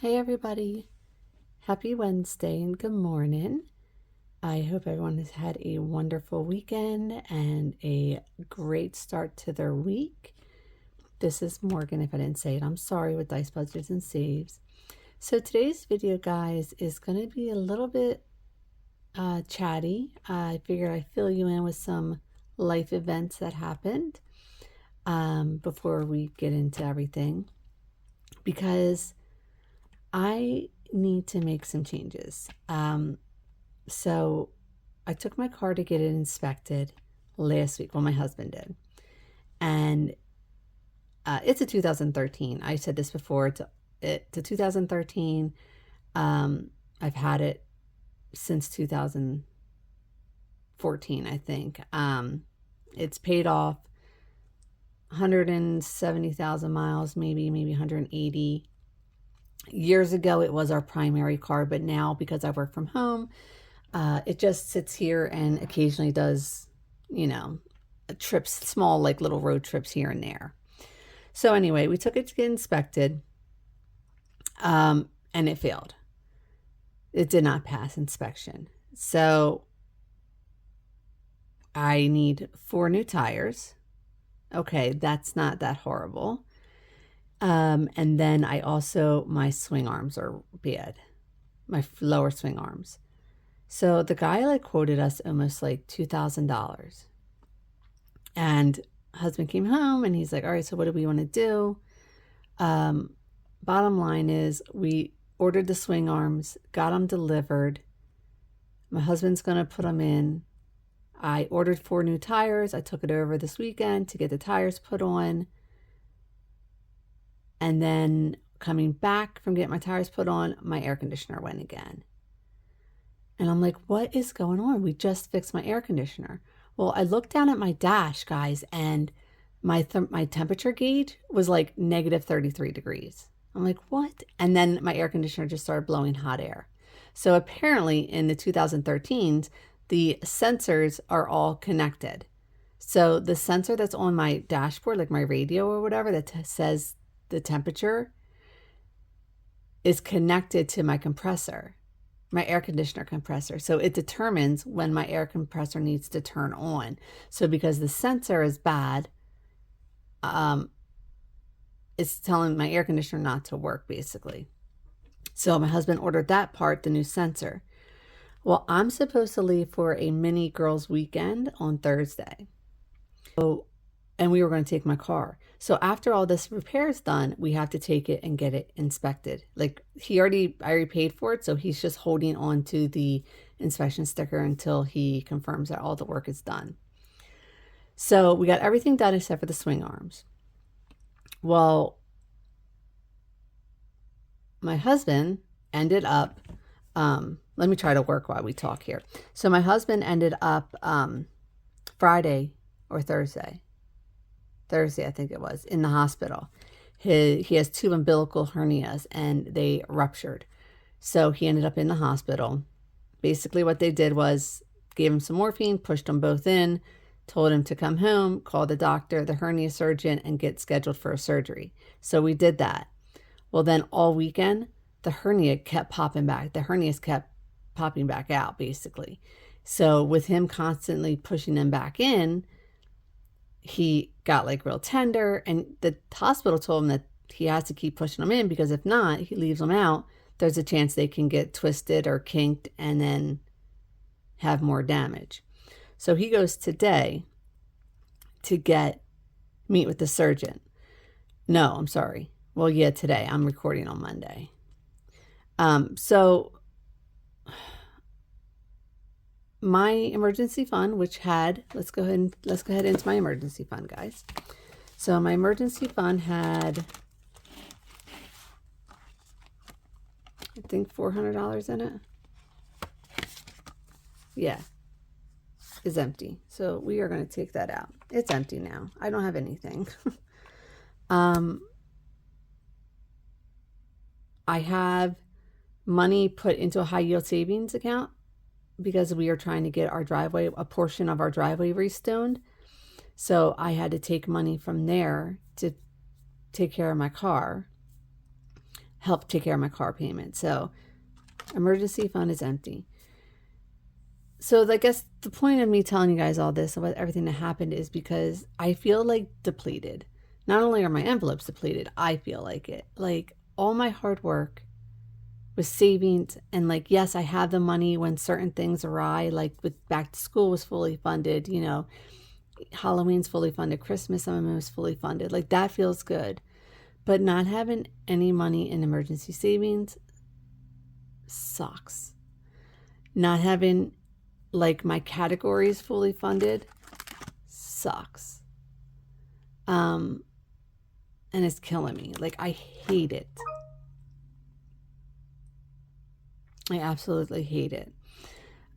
Hey everybody, happy Wednesday and good morning. I hope everyone has had a wonderful weekend and a great start to their week. This is Morgan, if I didn't say it. I'm sorry, with Dice Budgets and Saves. So today's video, guys, is going to be a little bit chatty. I figured I'd fill you in with some life events that happened before we get into everything, because I need to make some changes. So I took my car to get it inspected last week. Well, my husband did. And it's a 2013. I said this before. It's a 2013. I've had it since 2014, I think. It's paid off 170,000 miles, maybe 180. Years ago, it was our primary car, but now because I work from home, it just sits here and occasionally does, trips, small, like little road trips here and there. So anyway, we took it to get inspected, and it failed. It did not pass inspection. So I need 4 new tires. Okay, that's not that horrible. And then my swing arms are bad, my lower swing arms. So the guy quoted us almost $2,000. And husband came home and he's like, all right, so what do we want to do? Bottom line is we ordered the swing arms, got them delivered. My husband's going to put them in. I ordered 4 new tires. I took it over this weekend to get the tires put on. And then coming back from getting my tires put on, my air conditioner went again. And I'm like, what is going on? We just fixed my air conditioner. Well, I looked down at my dash, guys, and my temperature gauge was negative 33 degrees. I'm like, what? And then my air conditioner just started blowing hot air. So apparently in the 2013s, the sensors are all connected. So the sensor that's on my dashboard, like my radio or whatever, that says the temperature, is connected to my compressor, my air conditioner compressor. So it determines when my air compressor needs to turn on. So because the sensor is bad, it's telling my air conditioner not to work, basically. So my husband ordered that part, the new sensor. Well, I'm supposed to leave for a mini girls weekend on Thursday. And we were going to take my car. So after all this repair is done, we have to take it and get it inspected. I already paid for it, so he's just holding on to the inspection sticker until he confirms that all the work is done. So we got everything done except for the swing arms. Well, my husband ended up, let me try to work while we talk here. So my husband ended up Friday or Thursday, I think it was, in the hospital. He has 2 umbilical hernias and they ruptured. So he ended up in the hospital. Basically what they did was gave him some morphine, pushed them both in, told him to come home, call the doctor, the hernia surgeon, and get scheduled for a surgery. So we did that. Well, then all weekend, the hernia kept popping back. The hernias kept popping back out, basically. So with him constantly pushing them back in, he got real tender, and the hospital told him that he has to keep pushing them in, because if not, he leaves them out, there's a chance they can get twisted or kinked and then have more damage. So he goes today to meet with the surgeon. No, I'm sorry. Well, yeah, today. I'm recording on Monday. So my emergency fund, which had, let's go ahead into my emergency fund, guys. So my emergency fund had, I think, $400 in it. Yeah, is empty. So we are going to take that out. It's empty now. I don't have anything. I have money put into a high yield savings account because we are trying to get our driveway, a portion of our driveway, restoned. So I had to take money from there to take care of my car. help take care of my car payment. So emergency fund is empty. So I guess the point of me telling you guys all this about everything that happened is because I feel like depleted. Not only are my envelopes depleted, I feel like it. Like all my hard work with savings, and like, yes, I have the money when certain things awry, like with back to school was fully funded, you know, Halloween's fully funded, Christmas, some of them was fully funded. Like that feels good. But not having any money in emergency savings sucks. Not having like my categories fully funded sucks. And it's killing me. Like I hate it. I absolutely hate it.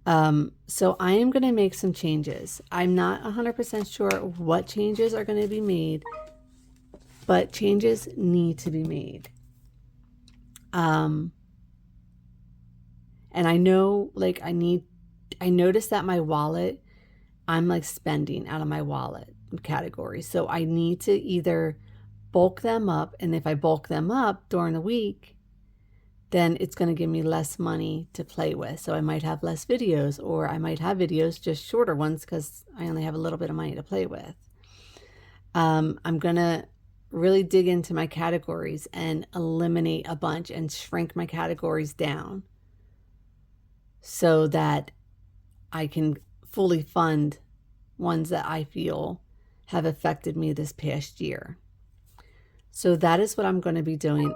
So I am going to make some changes. I'm not 100% sure what changes are going to be made, but changes need to be made. And I know, like, I noticed that my wallet, I'm like spending out of my wallet category. So I need to either bulk them up. And if I bulk them up during the week, then it's going to give me less money to play with. So I might have less videos, or I might have videos, just shorter ones, because I only have a little bit of money to play with. I'm going to really dig into my categories and eliminate a bunch and shrink my categories down so that I can fully fund ones that I feel have affected me this past year. So that is what I'm going to be doing.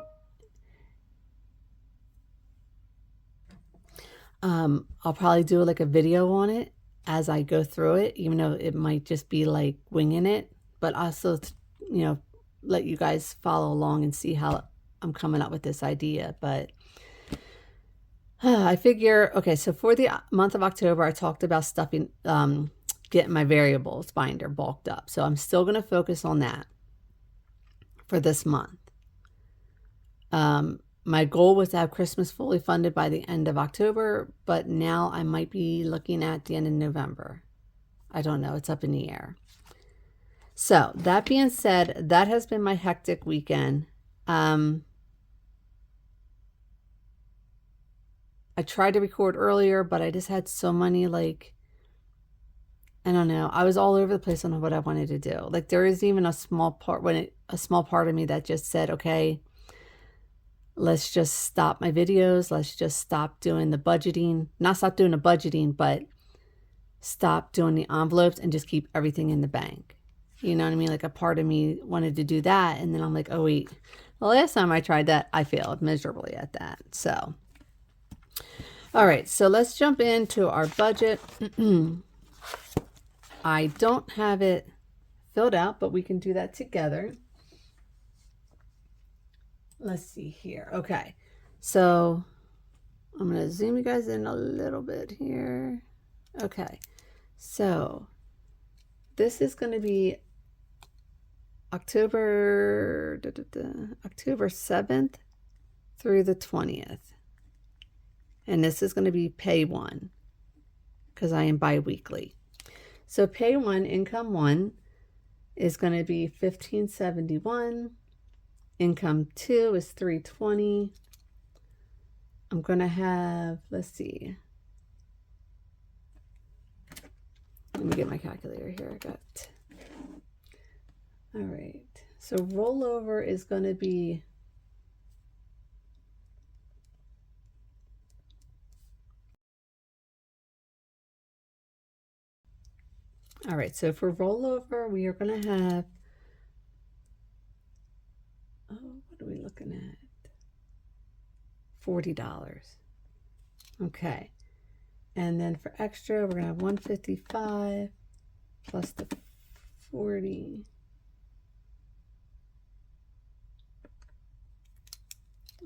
I'll probably do like a video on it as I go through it, even though it might just be like winging it, but also, you know, let you guys follow along and see how I'm coming up with this idea. But I figure, okay, so for the month of October, I talked about stuffing, getting my variables binder bulked up. So I'm still going to focus on that for this month. My goal was to have Christmas fully funded by the end of October, but now I might be looking at the end of November. I don't know. It's up in the air. So that being said, that has been my hectic weekend. I tried to record earlier, but I just had so many, like, I don't know. I was all over the place on what I wanted to do. Like there is even a small part a small part of me that just said, okay, let's just stop my videos. Let's just stop doing the budgeting. Not stop doing the budgeting, but stop doing the envelopes and just keep everything in the bank. You know what I mean? Like a part of me wanted to do that. And then I'm like, oh, wait. The last time I tried that, I failed miserably at that. So, all right. So let's jump into our budget. I don't have it filled out, but we can do that together. Let's see here. Okay, so I'm going to zoom you guys in a little bit here. Okay, so this is going to be October 7th through the 20th. And this is going to be pay one because I am biweekly. So pay one, income one, is going to be $15.71. Income 2 is $3.20. I'm going to have, let's see. Let me get my calculator here. I got, all right. So rollover is going to be, all right. So for rollover, we are going to have, oh, what are we looking at? $40. Okay. And then for extra, we're going to have $155 plus the 40.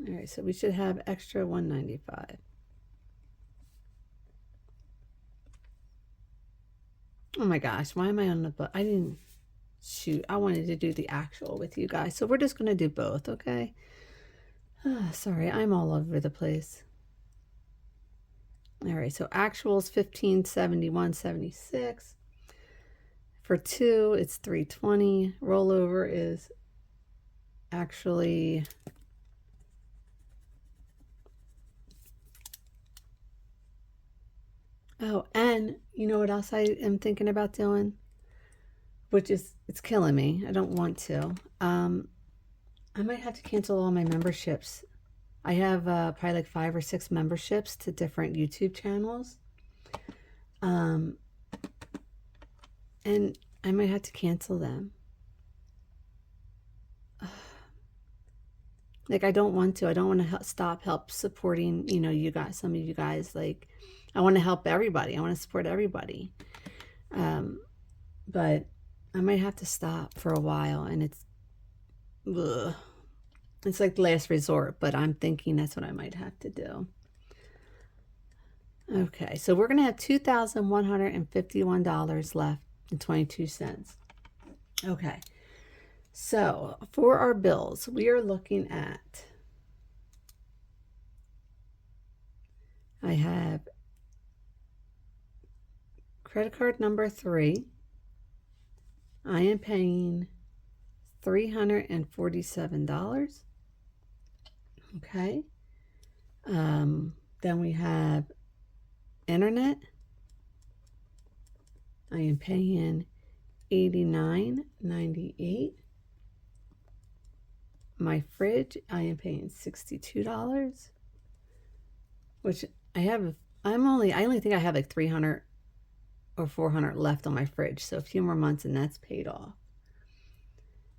All right, so we should have extra $195. Oh my gosh, why am I on the book? I didn't shoot. I wanted to do the actual with you guys. So we're just going to do both, okay? Sorry, I'm all over the place. All right, so actual is $15.71.76. For 2, it's $3.20. Rollover is actually Oh, and you know what else I am thinking about doing? Which is, it's killing me. I don't want to. I might have to cancel all my memberships. I have probably like 5 or 6 memberships to different YouTube channels. And I might have to cancel them. Like, I don't want to. I don't want to stop help supporting, you know, you guys, some of you guys. Like, I want to help everybody. I want to support everybody. But I might have to stop for a while, and ugh. It's like the last resort, but I'm thinking that's what I might have to do. Okay, so we're going to have $2,151 left and 22 cents. Okay, so for our bills, we are looking at, I have credit card number 3. I am paying $347. Okay. Then we have internet. I am paying $89.98. My fridge, I am paying $62, which I only think I have like 300 or 400 left on my fridge, so a few more months and that's paid off.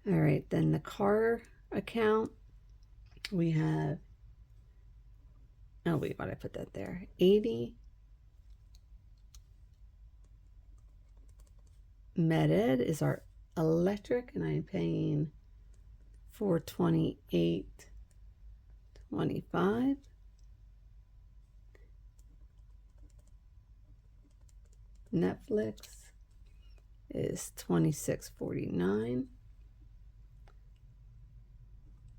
All right, then the car account, we have, oh wait, why did I put that there? 80. MedEd is our electric, and I am paying $428.25. Netflix is $26.49.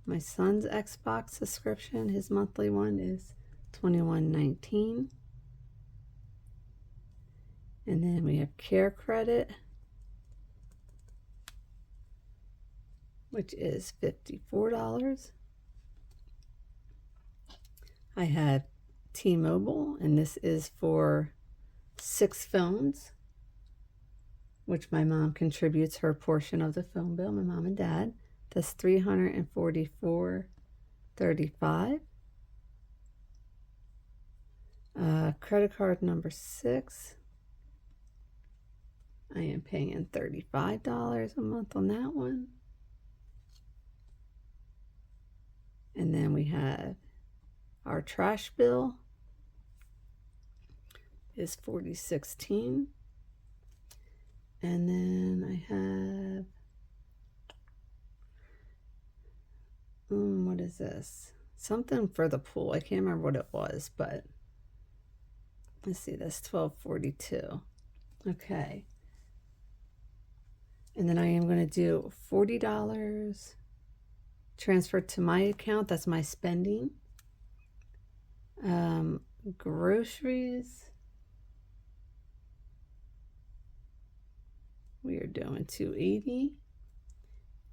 My son's Xbox subscription, his monthly one, is $21.19. And then we have Care Credit, which is $54. I have T-Mobile, and this is for 6 phones, which my mom contributes her portion of the phone bill, my mom and dad. That's $344.35. Credit card number 6. I am paying $35 a month on that one. And then we have our trash bill is $40.16. And then I have, what is this? Something for the pool. I can't remember what it was, but let's see, that's $12.42. Okay. And then I am going to do $40 transferred to my account. That's my spending. Groceries, we are doing $2.80,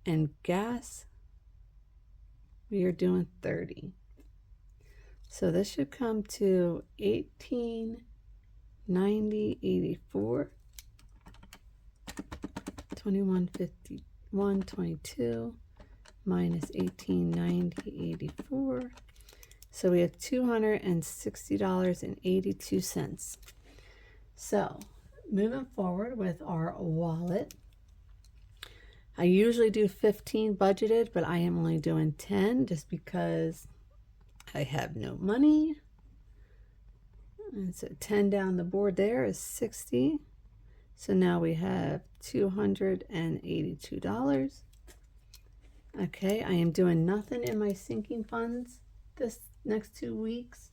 and gas, we are doing $30. So this should come to $18.90.84, $21.51.22 minus $18.90.84. So we have $260.82. So moving forward with our wallet, I usually do 15 budgeted, but I am only doing 10 just because I have no money. And so 10 down the board there is 60. So now we have $282. Okay, I am doing nothing in my sinking funds this next 2 weeks.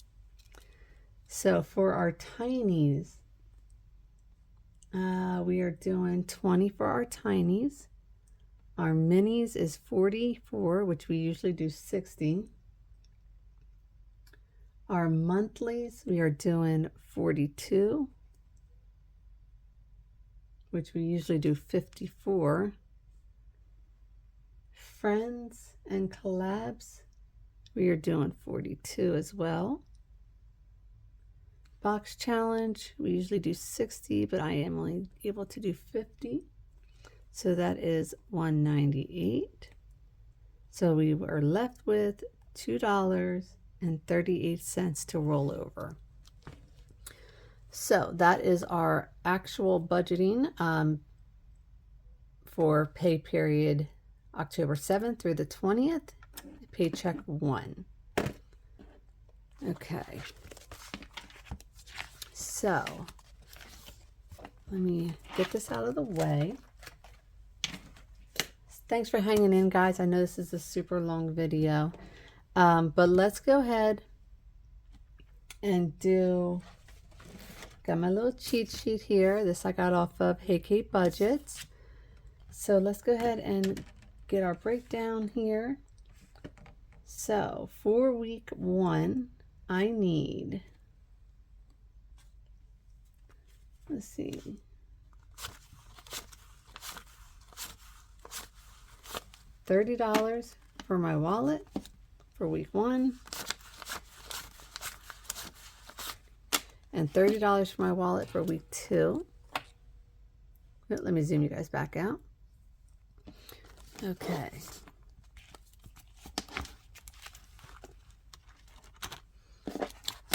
So for our tinies, we are doing 20 for our tinies. Our minis is 44, which we usually do 60. Our monthlies, we are doing 42, which we usually do 54. Friends and collabs, we are doing 42 as well. box challenge. We usually do 60, but I am only able to do 50. So that is $198. So we were left with $2.38 to roll over. So that is our actual budgeting for pay period October 7th through the 20th, paycheck 1. Okay. So let me get this out of the way. Thanks for hanging in, guys. I know this is a super long video, but let's go ahead and got my little cheat sheet here. This I got off of Hey Kate Budgets. So let's go ahead and get our breakdown here. So for week 1, I need, let's see, $30 for my wallet for week 1, and $30 for my wallet for week 2. Let me zoom you guys back out. Okay.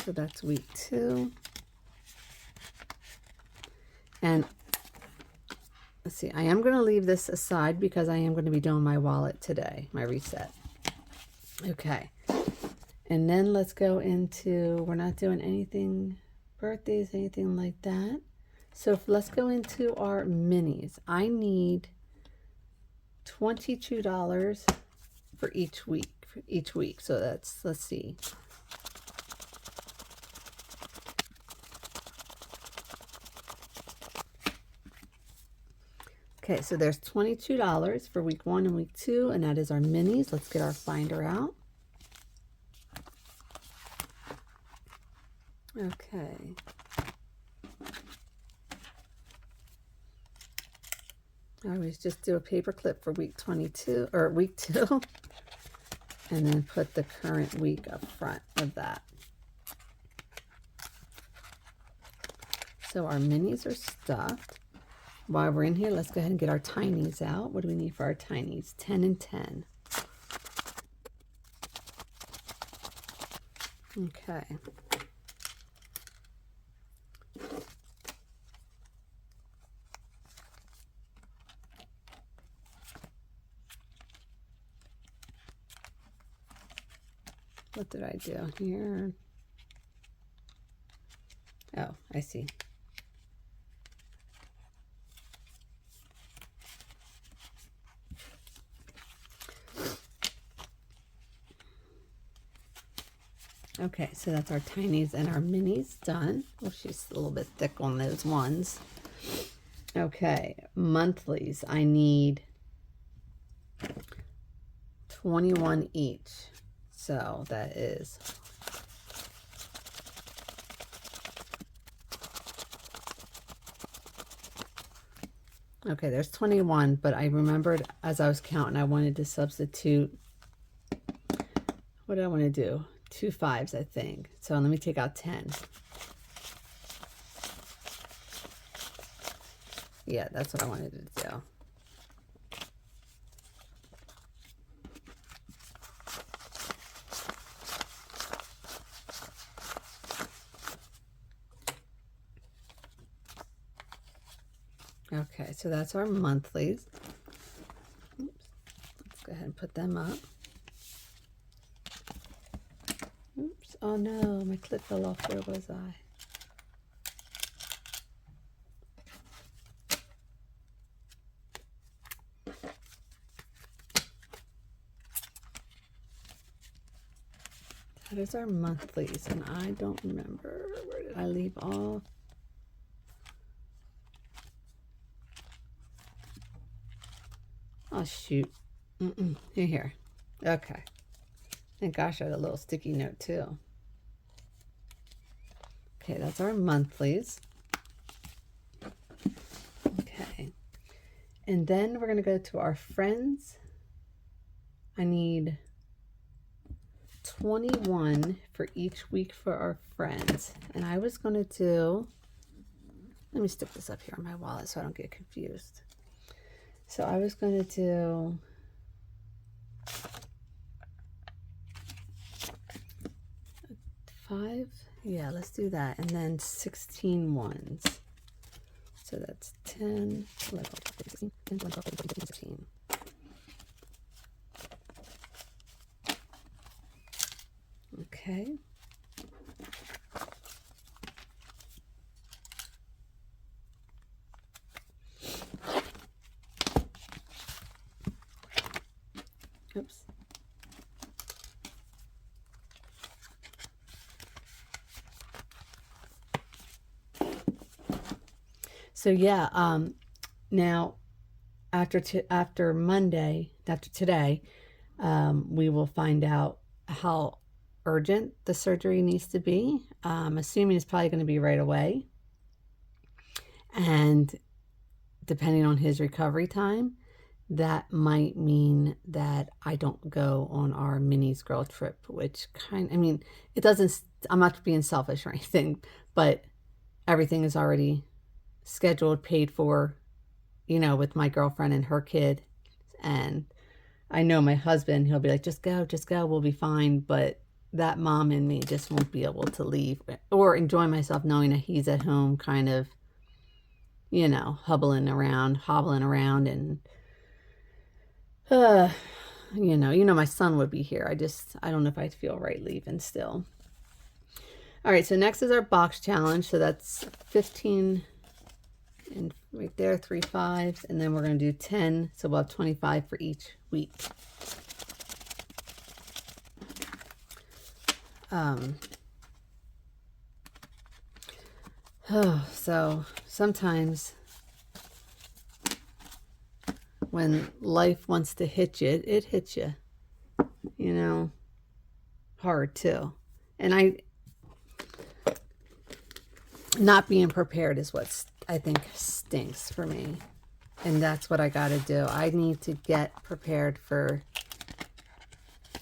So that's week 2. And let's see, I am going to leave this aside because I am going to be doing my wallet today, my reset. Okay. And then let's go into, we're not doing anything, birthdays, anything like that. So let's go into our minis. I need $22 for each week. So that's, let's see. Okay, so there's $22 for week 1 and week 2, and that is our minis. Let's get our finder out. Okay. I always just do a paper clip for week 22 or week 2 and then put the current week up front of that. So our minis are stuffed. While we're in here, let's go ahead and get our tinies out. What do we need for our tinies? 10 and 10. Okay. What did I do here? Oh, I see. Okay, so that's our tinies and our minis done. Well, she's a little bit thick on those ones. Okay, monthlies. I need 21 each. So that is okay, there's 21, but I remembered as I was counting, I wanted to substitute. What did I want to do? 2 5s, I think. So let me take out 10. Yeah, that's what I wanted to do. Okay, so that's our monthlies. Oops. Let's go ahead and put them up. Oops, oh no, my clip fell off. Where was I? That is our monthlies, and I don't remember. Where did I leave off? Oh, shoot. Here. Okay. And gosh, I had a little sticky note too. Okay, that's our monthlies. Okay. And then we're going to go to our friends. I need 21 for each week for our friends. And I was going to do, let me stick this up here on my wallet so I don't get confused. So I was going to do five. Yeah, let's do that. And then 16 ones. So that's 10, 11, 12, 13, 10, 12, 13, 14, 15. Okay. Oops. So yeah, now after Monday, after today, we will find out how urgent the surgery needs to be. Assuming it's probably going to be right away. And depending on his recovery time, that might mean that I don't go on our minis girl trip, which it doesn't, I'm not being selfish or anything, but everything is already scheduled, paid for, with my girlfriend and her kid. And I know my husband, he'll be like, just go, we'll be fine. But that mom in me just won't be able to leave or enjoy myself knowing that he's at home kind of, hobbling around and, my son would be here. I don't know if I'd feel right leaving still. All right, so next is our box challenge. So that's 15 and right there, 3 5s, and then we're going to do 10. So we'll have 25 for each week. So sometimes when life wants to hit you, it hits you, hard too. And not being prepared is what I think stinks for me. And that's what I got to do. I need to get prepared for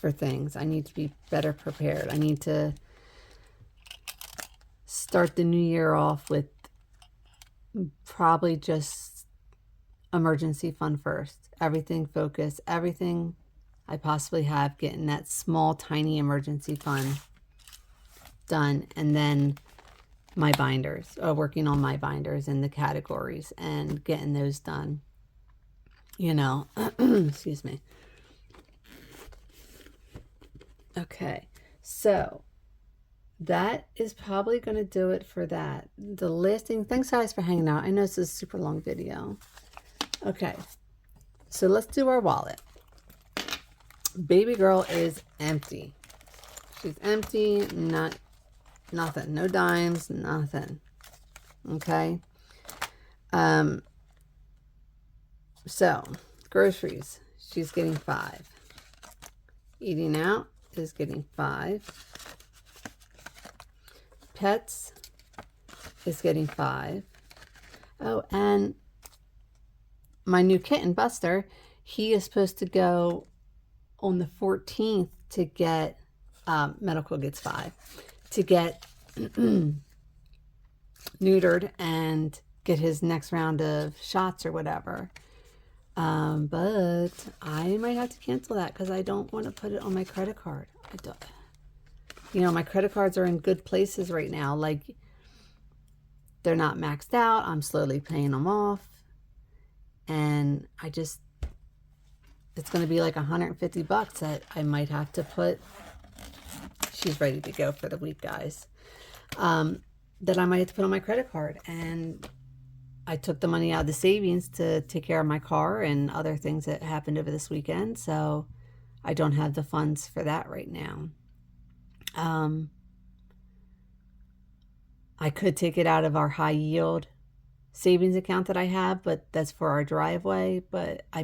things. I need to be better prepared. I need to start the new year off with probably just emergency fund first. Everything focused, everything I possibly have, getting that small, tiny emergency fund done. And then my binders, working on my binders and the categories and getting those done. Excuse me. Okay, so that is probably going to do it for that. The listing, thanks guys for hanging out. I know this is a super long video. Okay, so let's do our wallet. Baby girl is empty. She's empty, nothing, no dimes, nothing. Okay. So groceries, she's getting 5. Eating out is getting 5. Pets is getting 5. Oh, and my new kitten, Buster, he is supposed to go on the 14th to get, medical gets 5, to get neutered and get his next round of shots or whatever. But I might have to cancel that because I don't want to put it on my credit card. I don't. My credit cards are in good places right now. Like, they're not maxed out. I'm slowly paying them off. And it's going to be like $150 that I might have to put. She's ready to go for the week, guys. That I might have to put on my credit card. And I took the money out of the savings to take care of my car and other things that happened over this weekend. So I don't have the funds for that right now. I could take it out of our high yield savings account that I have, but that's for our driveway. But I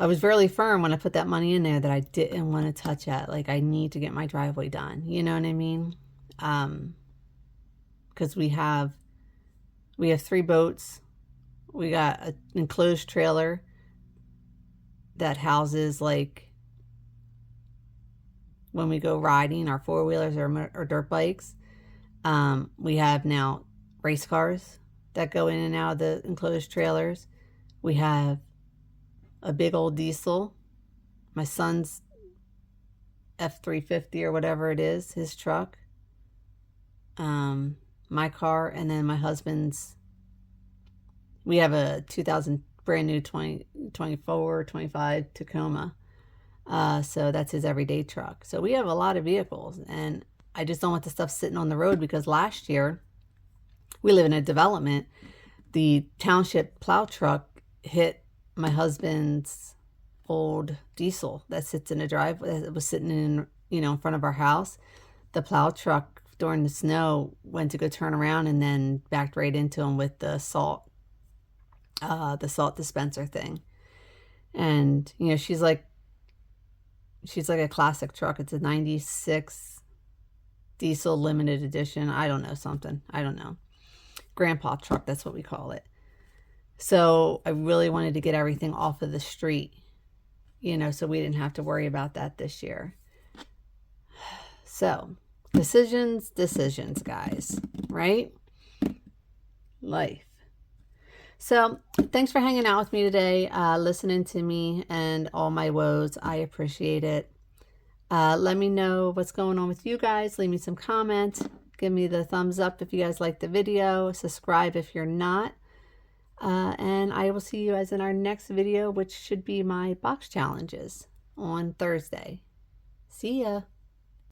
was really firm when I put that money in there that I didn't want to touch it. Like, I need to get my driveway done. You know what I mean? Because we have 3 boats. We got an enclosed trailer that houses like when we go riding, our four-wheelers or dirt bikes. We have now race cars that go in and out of the enclosed trailers. We have a big old diesel. My son's F-350 or whatever it is, his truck. My car, and then my husband's. We have a 2000 brand new 2024, 25 Tacoma. So that's his everyday truck. So we have a lot of vehicles, and I just don't want the stuff sitting on the road, because last year, we live in a development, the township plow truck hit my husband's old diesel that sits in a driveway. It was sitting in, in front of our house. The plow truck during the snow went to go turn around and then backed right into him with the salt dispenser thing. And she's like a classic truck. It's a 96 diesel limited edition. I don't know. Grandpa truck, that's what we call it. So I really wanted to get everything off of the street, so we didn't have to worry about that this year. So decisions, guys, right? Life. So thanks for hanging out with me today, listening to me and all my woes. I appreciate it. Let me know what's going on with you guys. Leave me some comments. Give me the thumbs up if you guys like the video. Subscribe if you're not. And I will see you guys in our next video, which should be my box challenges on Thursday. See ya.